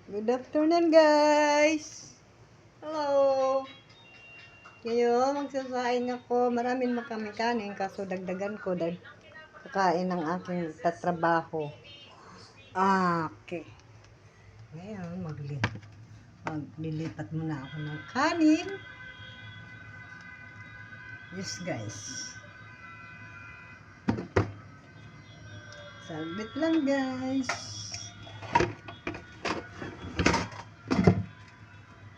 Good afternoon, guys! Hello! Ngayon, magsasaing ako. Maraming kami kanin, kaso dagdagan ko dahil kakain ng aking tatrabaho. Okay. Ngayon, maglilipat muna ako ng kanin. Yes, guys. Sabit lang, guys.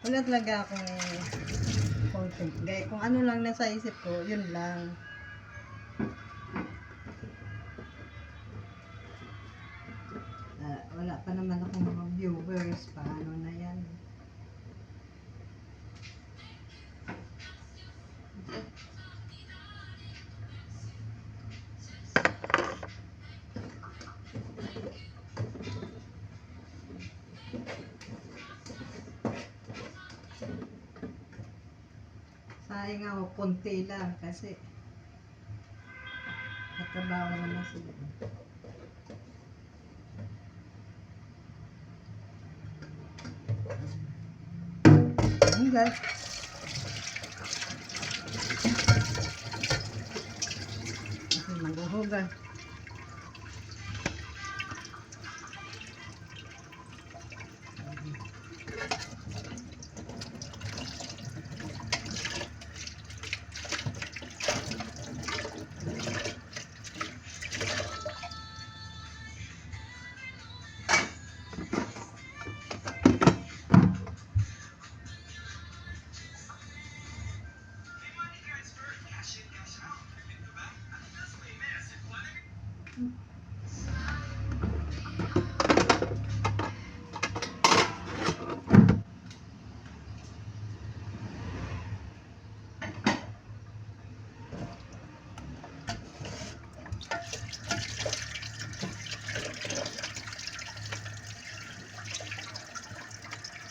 Wala talaga akong content. Gaya kung ano lang nasa isip ko, yun lang. Wala pa naman akong mga viewers. Paano na yan? Sayang ako, konti lang kasi katrabaho naman sila. Ayan, guys. Kasi maghuhugas.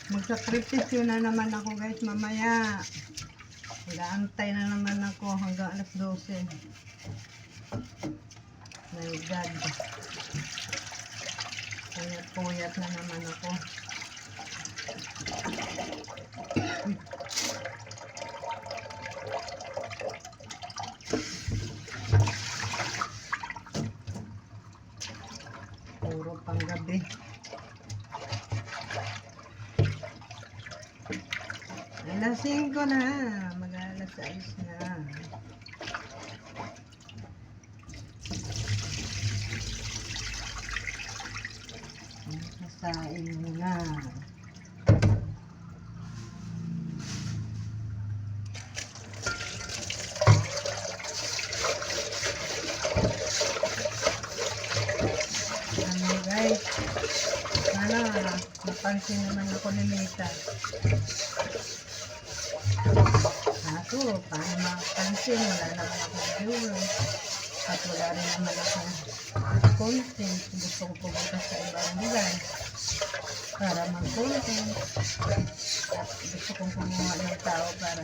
Magsakripisyo na naman ako, guys, mamaya. Mag-aantay na naman ako hanggang alas 12. My God. Puyat na naman ako. Puro pang gabi. Alas 5 na. Mag-alas 6 na. Sasain mo na. Ano, guys? Sana mapansin naman ako ni Mita. Ako, paano mapansin? Wala naman akong viewer. At wala rin naman akong content. Gusto ko pumunta sa ibang lugar para mag-content. At gusto kong kumuha ng tao para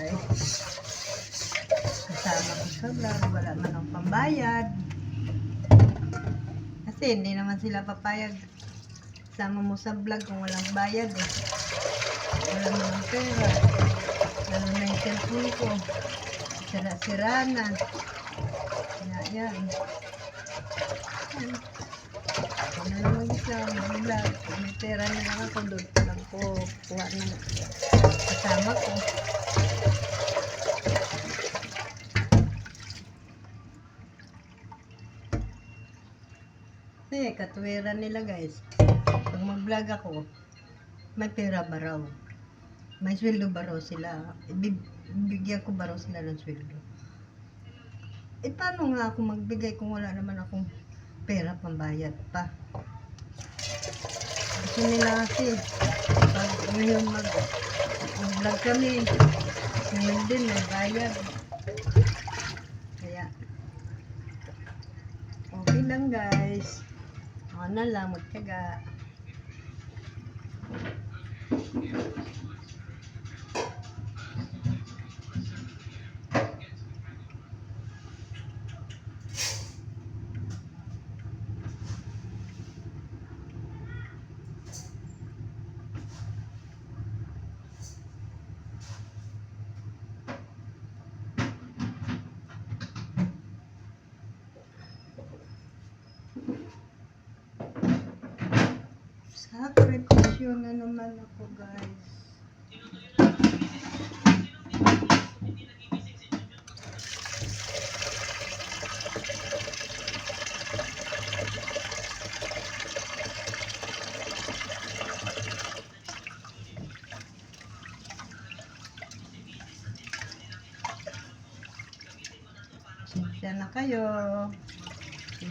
kasama ko sa vlog. Wala man ang pambayad. Kasi hindi naman sila papayag. Sama mo sa vlog kung walang bayad eh. Wala naman pera. Lalo na yung cellphone ko. Sira-sira na. Yan. Ano lang mag-isla, mag-vlog. May pera na lang ako doon. Alam ko, kuha na kasama ko. Kasi katwiran nila, guys. Pag mag-vlog ako, may pera ba raw? May sweldo ba raw sila? Bigyan ko ba raw sila ng sweldo? Eh, paano nga ako magbigay kung wala naman akong pera pambayad pa? Gusto nila kasi, pag ngayon mag-vlog kami, ngayon din may bayad. Kaya, okay lang, guys. Ako na lang, magtiyaga. Sakripisyo na naman ako, guys. Siya na kayo.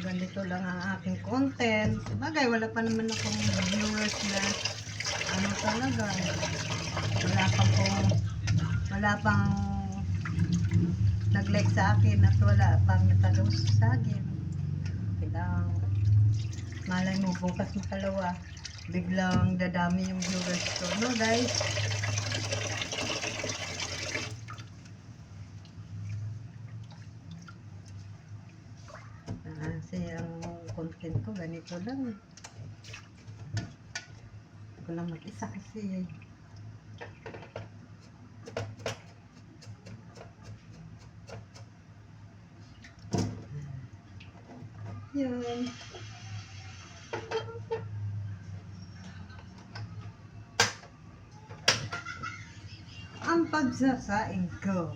Ganito lang ang aking content. Sabagay, wala pa naman akong viewers na ano talaga. Wala pang nag-like sa akin at wala pang natagos sa akin. Kailangan, malay mo bukas makalawa, biglang dadami yung viewers ko. No guys? Kasi ang content ko ganito lang. Ko lang mag-isa kasi yun. Ang pagsasaing ko.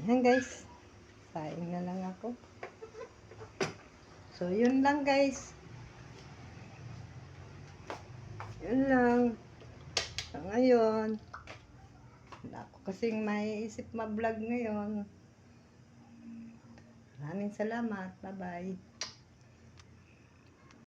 Ayan guys, saing na lang ako. So yun lang guys. Yun lang. So ngayon, wala ako kasing maiisip ma-vlog ngayon. Maraming salamat. Bye bye.